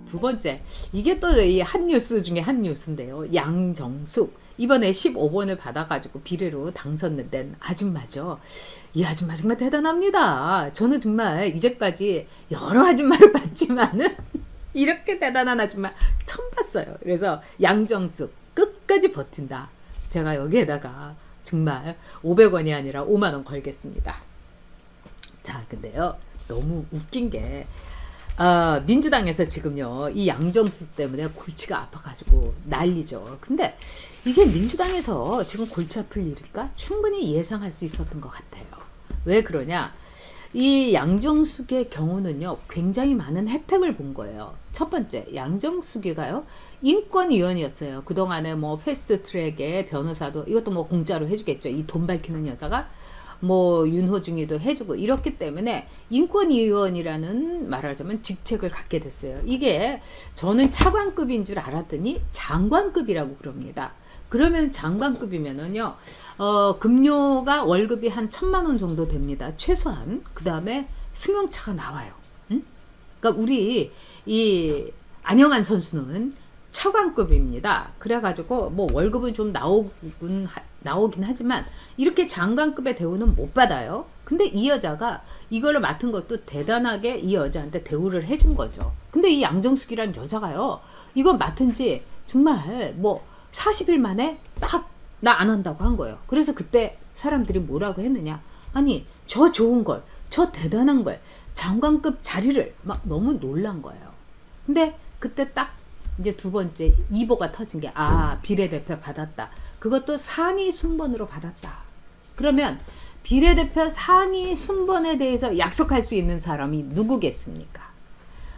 두 번째, 이게 또 이 한 뉴스 중에 한 뉴스인데요. 양정숙 이번에 15번을 받아가지고 비례로 당선된 아줌마죠. 이 아줌마 정말 대단합니다. 저는 정말 이제까지 여러 아줌마를 봤지만은 이렇게 대단한 아줌마 처음 봤어요. 그래서 양정숙 끝까지 버틴다. 제가 여기에다가 정말 500원이 아니라 5만 원 걸겠습니다. 자, 근데요, 너무 웃긴 게 민주당에서 지금요 이 양정숙 때문에 골치가 아파가지고 난리죠. 근데 이게 민주당에서 지금 골치 아플 일일까? 충분히 예상할 수 있었던 것 같아요. 왜 그러냐? 이 양정숙의 경우는요 굉장히 많은 혜택을 본 거예요. 첫 번째, 양정숙이가요 인권위원이었어요. 그동안에 뭐 패스트트랙에 변호사도 이것도 뭐 공짜로 해주겠죠. 이 돈 밝히는 여자가 뭐 윤호중이도 해주고 이렇기 때문에 인권위원이라는 말하자면 직책을 갖게 됐어요. 이게 저는 차관급인 줄 알았더니 장관급이라고 그럽니다. 그러면 장관급이면은요 급료가 월급이 한 1,000만 원 정도 됩니다. 최소한. 그 다음에 승용차가 나와요. 응? 그러니까 우리 이 안영환 선수는 차관급입니다. 그래가지고 뭐 월급은 좀 나오긴 하지만 이렇게 장관급의 대우는 못 받아요. 근데 이 여자가 이거를 맡은 것도 대단하게 이 여자한테 대우를 해준 거죠. 근데 이 양정숙이란 여자가요 이거 맡은 지 정말 뭐 40일 만에 딱 나 안 한다고 한 거예요. 그래서 그때 사람들이 뭐라고 했느냐, 아니 저 좋은 걸, 저 대단한 걸, 장관급 자리를 막 너무 놀란 거예요. 근데 그때 딱 이제 두 번째 이보가 터진 게, 비례대표 받았다. 그것도 상위 순번으로 받았다. 그러면 비례대표 상위 순번에 대해서 약속할 수 있는 사람이 누구겠습니까?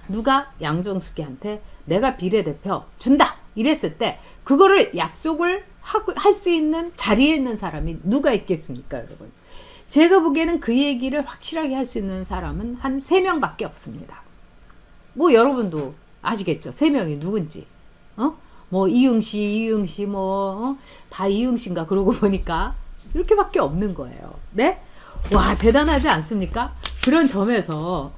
누가 양정숙이한테 내가 비례대표 준다 이랬을 때 그거를 약속을 할 수 있는 자리에 있는 사람이 누가 있겠습니까, 여러분? 제가 보기에는 그 얘기를 확실하게 할 수 있는 사람은 한 3명밖에 없습니다. 뭐 여러분도 아시겠죠? 3명이 누군지. 뭐 이응씨 다 이응씨인가 그러고 보니까 이렇게밖에 없는 거예요. 네? 와, 대단하지 않습니까? 그런 점에서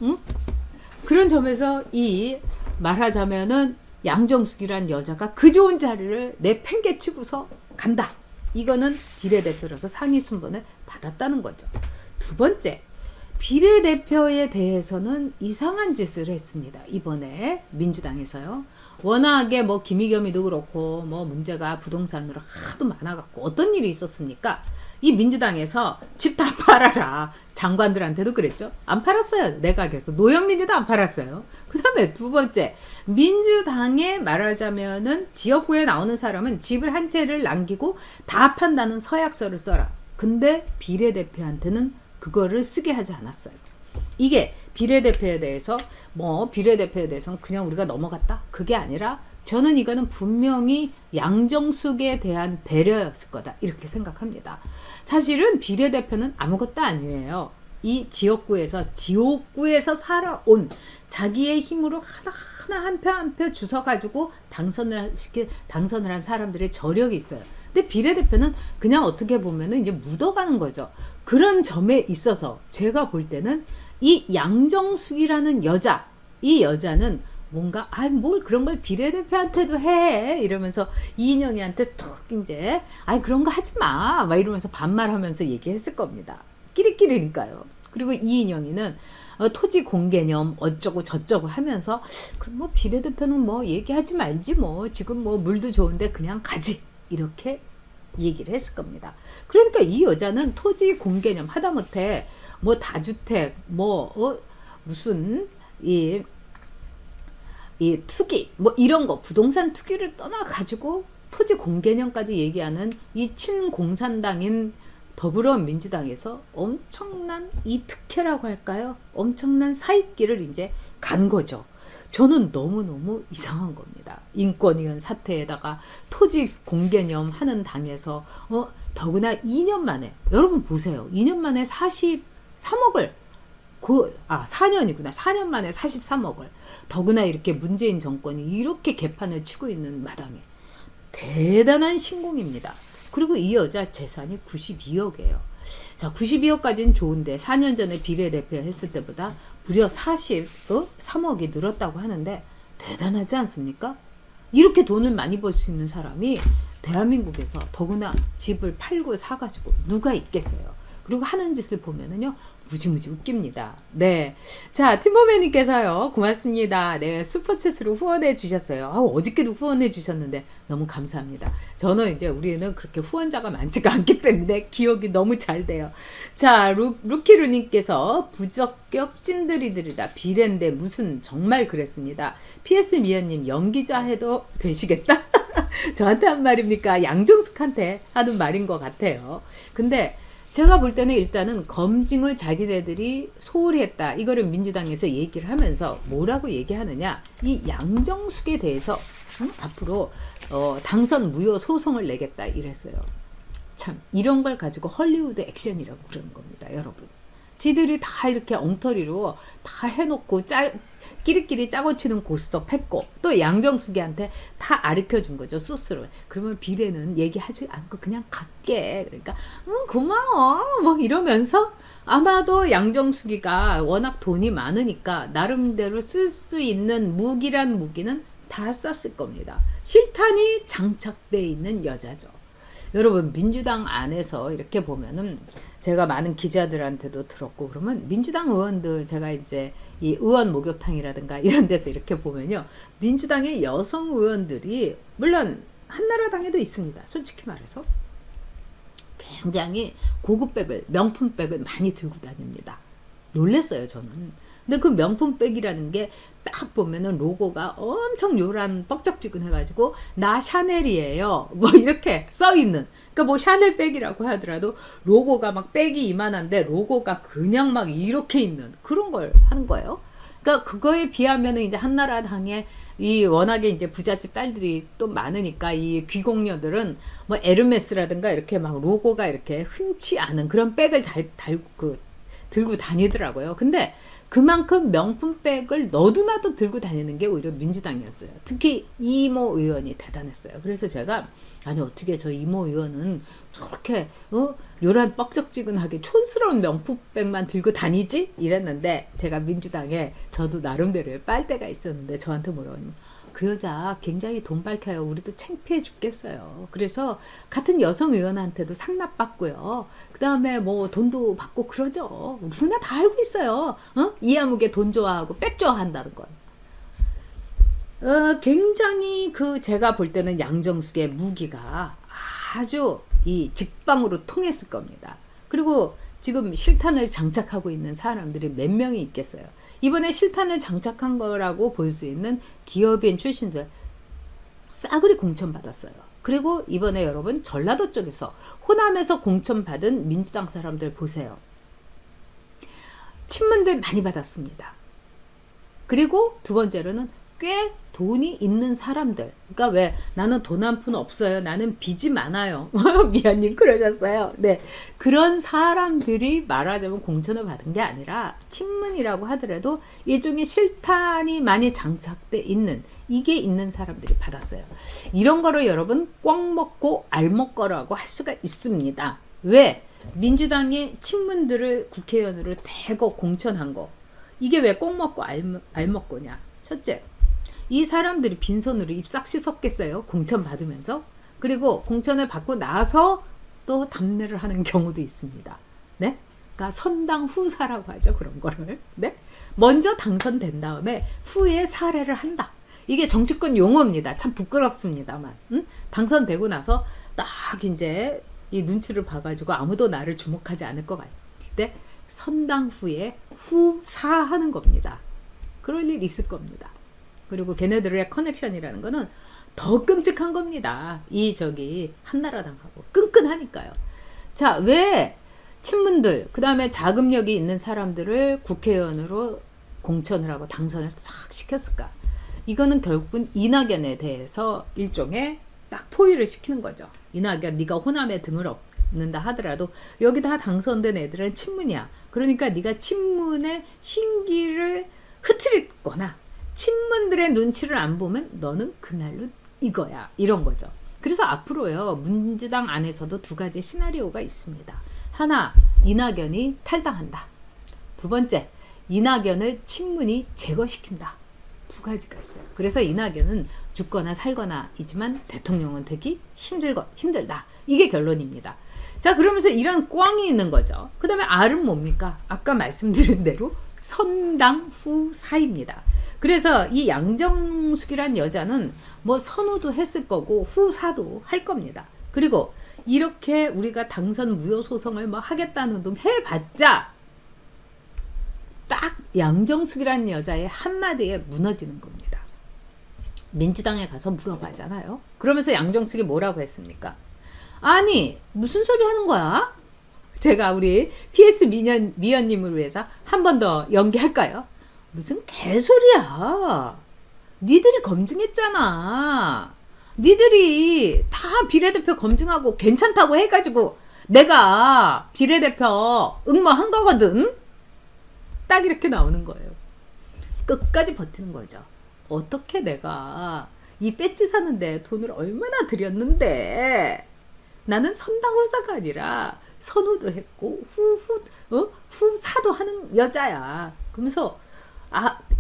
이 말하자면은 양정숙이란 여자가 그 좋은 자리를 내팽개치고서 간다. 이거는 비례대표로서 상위 순번을 받았다는 거죠. 두 번째, 비례대표에 대해서는 이상한 짓을 했습니다. 이번에 민주당에서요. 워낙에 뭐 김의겸이도 그렇고 뭐 문제가 부동산으로 하도 많아갖고 어떤 일이 있었습니까? 이 민주당에서 집 다 팔아라. 장관들한테도 그랬죠. 안 팔았어요. 내각에서. 노영민이도 안 팔았어요. 그 다음에 두 번째, 민주당에 말하자면은 지역구에 나오는 사람은 집을 한 채를 남기고 다 판다는 서약서를 써라. 근데 비례대표한테는 그거를 쓰게 하지 않았어요. 이게 비례대표에 대해서는 그냥 우리가 넘어갔다? 그게 아니라 저는 이거는 분명히 양정숙에 대한 배려였을 거다. 이렇게 생각합니다. 사실은 비례대표는 아무것도 아니에요. 이 지역구에서 살아온 자기의 힘으로 하나하나 한 표 한 표 주워가지고 당선을 한 사람들의 저력이 있어요. 근데 비례대표는 그냥 어떻게 보면은 이제 묻어가는 거죠. 그런 점에 있어서 제가 볼 때는 이 양정숙이라는 여자, 이 여자는 뭔가 뭘 그런 걸 비례대표한테도 해 이러면서 이인영이한테 툭 이제 그런 거 하지 마 막 이러면서 반말하면서 얘기했을 겁니다. 끼리끼리니까요. 그리고 이인영이는 토지 공개념 어쩌고 저쩌고 하면서 그럼 뭐 비례대표는 뭐 얘기하지 말지 뭐 지금 뭐 물도 좋은데 그냥 가지 이렇게 얘기를 했을 겁니다. 그러니까 이 여자는 토지 공개념 하다못해 뭐 다주택 무슨 이 투기 뭐 이런 거 부동산 투기를 떠나 가지고 토지 공개념까지 얘기하는 이 친공산당인 더불어민주당에서 엄청난 이 특혜라고 할까요? 엄청난 사익길을 이제 간 거죠. 저는 너무너무 이상한 겁니다. 인권위원 사태에다가 토지 공개념 하는 당에서 더구나 2년 만에 여러분 보세요. 2년 만에 43억을 4년이구나. 4년 만에 43억을 더구나 이렇게 문재인 정권이 이렇게 개판을 치고 있는 마당에 대단한 신공입니다. 그리고 이 여자 재산이 92억이에요. 자, 92억까지는 좋은데 4년 전에 비례대표 했을 때보다 무려 43억이 늘었다고 하는데 대단하지 않습니까? 이렇게 돈을 많이 벌 수 있는 사람이 대한민국에서 더구나 집을 팔고 사가지고 누가 있겠어요. 그리고 하는 짓을 보면은요, 무지무지 웃깁니다. 네. 자, 팀버맨님께서요, 고맙습니다. 네, 슈퍼챗으로 후원해 주셨어요. 어저께도 후원해 주셨는데 너무 감사합니다. 저는 이제 우리는 그렇게 후원자가 많지가 않기 때문에 기억이 너무 잘 돼요. 자, 루키루님께서 부적격 찐들이들이다. 비례인데 무슨 정말 그랬습니다. PS 미연님 연기자 해도 되시겠다? 저한테 한 말입니까? 양정숙한테 하는 말인 것 같아요. 근데 제가 볼 때는 일단은 검증을 자기네들이 소홀히 했다. 이거를 민주당에서 얘기를 하면서 뭐라고 얘기하느냐. 이 양정숙에 대해서 앞으로 당선 무효 소송을 내겠다 이랬어요. 참 이런 걸 가지고 헐리우드 액션이라고 그러는 겁니다. 여러분. 지들이 다 이렇게 엉터리로 다 해놓고 끼리끼리 짜고 치는 고스톱 했고 또 양정숙이한테 다 가르쳐준 거죠. 소스를. 그러면 비례는 얘기하지 않고 그냥 갈게. 그러니까 고마워 뭐 이러면서 아마도 양정숙이가 워낙 돈이 많으니까 나름대로 쓸 수 있는 무기란 무기는 다 썼을 겁니다. 실탄이 장착돼 있는 여자죠. 여러분 민주당 안에서 이렇게 보면은 제가 많은 기자들한테도 들었고 그러면 민주당 의원들 제가 이제 이 의원 목욕탕이라든가 이런 데서 이렇게 보면요. 민주당의 여성 의원들이 물론 한나라당에도 있습니다. 솔직히 말해서 굉장히 고급백을 명품백을 많이 들고 다닙니다. 놀랬어요 저는. 근데 그 명품백이라는 게 딱 보면은 로고가 엄청 요란 뻑적지근해가지고 나 샤넬이에요 뭐 이렇게 써있는, 그러니까 뭐 샤넬백이라고 하더라도 로고가 막 백이 이만한데 로고가 그냥 막 이렇게 있는 그런 걸 하는 거예요. 그러니까 그거에 비하면은 이제 한나라당에 이 워낙에 이제 부잣집 딸들이 또 많으니까 이 귀공녀들은 뭐 에르메스라든가 이렇게 막 로고가 이렇게 흔치 않은 그런 백을 들고 다니더라고요. 근데 그만큼 명품백을 너도나도 들고 다니는 게 오히려 민주당이었어요. 특히 이모 의원이 대단했어요. 그래서 제가 아니 어떻게 저 이모 의원은 저렇게 요란 뻑적지근하게 촌스러운 명품백만 들고 다니지? 이랬는데 제가 민주당에 저도 나름대로의 빨대가 있었는데 저한테 뭐라고 하냐면 그 여자 굉장히 돈 밝혀요. 우리도 창피해 죽겠어요. 그래서 같은 여성 의원한테도 상납받고요. 그 다음에 뭐 돈도 받고 그러죠. 누구나 다 알고 있어요. 이아무개 돈 좋아하고 백 좋아한다는 건. 굉장히 제가 볼 때는 양정숙의 무기가 아주 이 직방으로 통했을 겁니다. 그리고 지금 실탄을 장착하고 있는 사람들이 몇 명이 있겠어요. 이번에 실탄을 장착한 거라고 볼 수 있는 기업인 출신들 싸그리 공천받았어요. 그리고 이번에 여러분 전라도 쪽에서 호남에서 공천받은 민주당 사람들 보세요. 친문들 많이 받았습니다. 그리고 두 번째로는 꽤 돈이 있는 사람들. 그러니까 왜 나는 돈 한 푼 없어요. 나는 빚이 많아요. 미연님 그러셨어요. 네, 그런 사람들이 말하자면 공천을 받은 게 아니라 친문이라고 하더라도 일종의 실탄이 많이 장착돼 있는 이게 있는 사람들이 받았어요. 이런 거를 여러분 꽉 먹고 알 먹거라고 할 수가 있습니다. 왜? 민주당의 친문들을 국회의원으로 대거 공천한 거. 이게 왜 꼭 먹고 알 먹고냐? 첫째, 이 사람들이 빈손으로 입싹 씻었겠어요? 공천 받으면서. 그리고 공천을 받고 나서 또 답례를 하는 경우도 있습니다. 네? 그러니까 선당 후사라고 하죠. 그런 거를. 네? 먼저 당선된 다음에 후에 사례를 한다. 이게 정치권 용어입니다. 참 부끄럽습니다만. 당선되고 나서 딱 이제 이 눈치를 봐가지고 아무도 나를 주목하지 않을 것 같을 때 선당 후에 후사하는 겁니다. 그럴 일 있을 겁니다. 그리고 걔네들의 커넥션이라는 거는 더 끔찍한 겁니다. 한나라당하고 끈끈하니까요. 자, 왜 친문들, 그 다음에 자금력이 있는 사람들을 국회의원으로 공천을 하고 당선을 싹 시켰을까? 이거는 결국은 이낙연에 대해서 일종의 딱 포위를 시키는 거죠. 이낙연, 네가 호남에 등을 업는다 하더라도 여기 다 당선된 애들은 친문이야. 그러니까 네가 친문의 신기를 흐트렸거나 친문들의 눈치를 안 보면 너는 그날로 이거야. 이런 거죠. 그래서 앞으로요, 민주당 안에서도 두 가지 시나리오가 있습니다. 하나, 이낙연이 탈당한다. 두 번째, 이낙연을 친문이 제거시킨다. 두 가지가 있어요. 그래서 이낙연은 죽거나 살거나이지만 대통령은 되기 힘들다. 이게 결론입니다. 자, 그러면서 이런 꽝이 있는 거죠. 그 다음에 R은 뭡니까? 아까 말씀드린 대로 선당 후사입니다. 그래서 이 양정숙이란 여자는 뭐 선우도 했을 거고 후사도 할 겁니다. 그리고 이렇게 우리가 당선 무효 소송을 뭐 하겠다는 등 해봤자 딱 양정숙이라는 여자의 한마디에 무너지는 겁니다. 민주당에 가서 물어봐잖아요. 그러면서 양정숙이 뭐라고 했습니까? 아니, 무슨 소리 하는 거야? 제가 우리 PS 미연님을 위해서 한 번 더 연기할까요? 무슨 개소리야. 니들이 검증했잖아. 니들이 다 비례대표 검증하고 괜찮다고 해가지고 내가 비례대표 응모한 거거든. 딱 이렇게 나오는 거예요. 끝까지 버티는 거죠. 어떻게 내가 이 배지 사는데 돈을 얼마나 들였는데 나는 선당후사가 아니라 선우도 했고 후사도 하는 여자야. 그러면서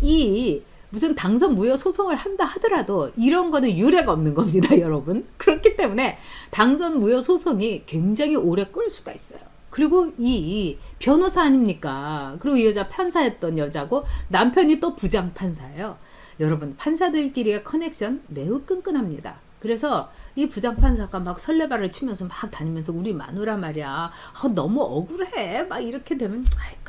이 무슨 당선 무효 소송을 한다 하더라도 이런 거는 유례가 없는 겁니다, 여러분. 그렇기 때문에 당선 무효 소송이 굉장히 오래 끌 수가 있어요. 그리고 이 변호사 아닙니까? 그리고 이 여자 판사였던 여자고 남편이 또 부장판사예요. 여러분, 판사들끼리의 커넥션 매우 끈끈합니다. 그래서 이 부장판사가 막 설레발을 치면서 막 다니면서 우리 마누라 말이야, 너무 억울해, 막 이렇게 되면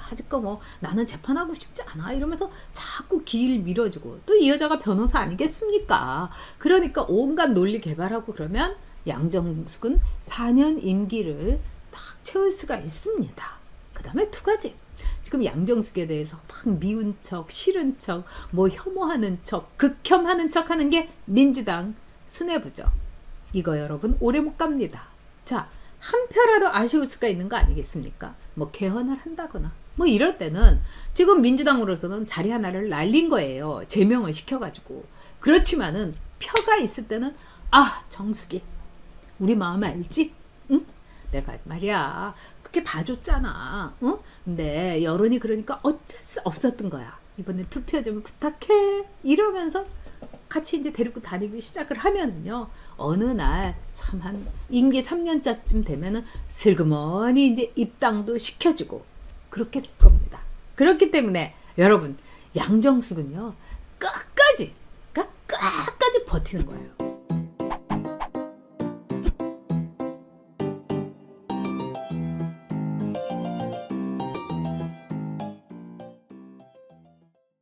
아직 거 뭐 나는 재판하고 싶지 않아 이러면서 자꾸 길 밀어주고, 또 이 여자가 변호사 아니겠습니까? 그러니까 온갖 논리 개발하고 그러면 양정숙은 4년 임기를 딱 채울 수가 있습니다. 그 다음에 두 가지, 지금 양정숙에 대해서 막 미운 척, 싫은 척, 뭐 혐오하는 척, 극혐하는 척 하는 게 민주당 수뇌부죠. 이거 여러분 오래 못 갑니다. 자, 한 표라도 아쉬울 수가 있는 거 아니겠습니까? 뭐 개헌을 한다거나 뭐 이럴 때는 지금 민주당으로서는 자리 하나를 날린 거예요. 제명을 시켜가지고. 그렇지만은 표가 있을 때는 정숙이 우리 마음 알지? 응? 내가 말이야 그렇게 봐줬잖아. 응? 근데 여론이 그러니까 어쩔 수 없었던 거야. 이번에 투표 좀 부탁해 이러면서 같이 이제 데리고 다니기 시작을 하면요, 어느 날 참 한 임기 3년차쯤 되면은 슬그머니 이제 입당도 시켜주고 그렇게 될 겁니다. 그렇기 때문에 여러분, 양정숙은요 끝까지 버티는 거예요.